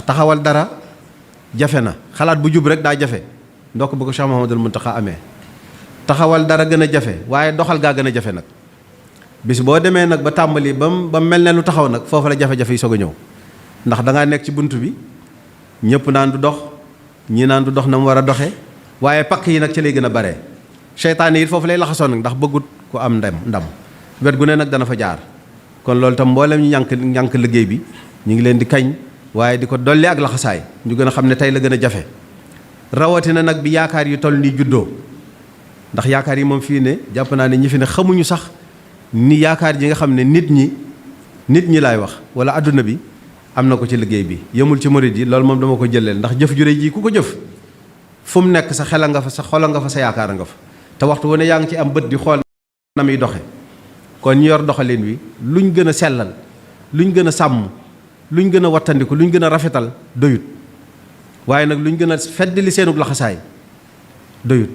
taxawal dara jafe na xalaat bu jub rek daa jafe ndokk bu ko Cheikh Mouhamadoul Mountakha amee taxawal dara gën a jafe waaye doxal gaa gën a jafe nag bis boo demee nag ba tàmbali ba mel ne lu taxaw nag foofu la jafe-jafe yi soog a ñëw ndax da ngaa nekk ci bunt bi ñëpp naan du dox ñii naan du dox na mu war a doxee waaye pakk yi nag ci lay gën a bare seytaane yi foofu lay laxasoon nag ndax bëggut ku am ndam wet gu ne nag dana fa jaar kon loolu tam mboolem ñu ñànk liggéey bi ñu ngi leen di kañ waaye di ko dolli ak laxasaay ñu gën a xam ne tey la gën a jafe rawatina nag bi yaakaar yu toll nii juddoo ndax yaakaar yi moom fii ne jàpp naa ne ñi fi ne xamuñu sax ni yaakaar ji nga xam ne nit ñi laay wax wala adduna bi am na ko ci liggéey bi yemul ci murid yi loolu moom dama ko jëleel ndax jëf ju rëy ji ku ko jëf fu mu nekk sa xela nga fa sa xola nga fa sa yaakaar nga fa te waxtu wu ne yaa ngi ci am bët di xool na muy doxe kon ñu yor doxalin wi luñ gën a sellal luñ gën a sàmm luñ gën a wattandiku luñ gën a rafetal doyut waaye nag luñ gën a feddali seenug laxasaay doyut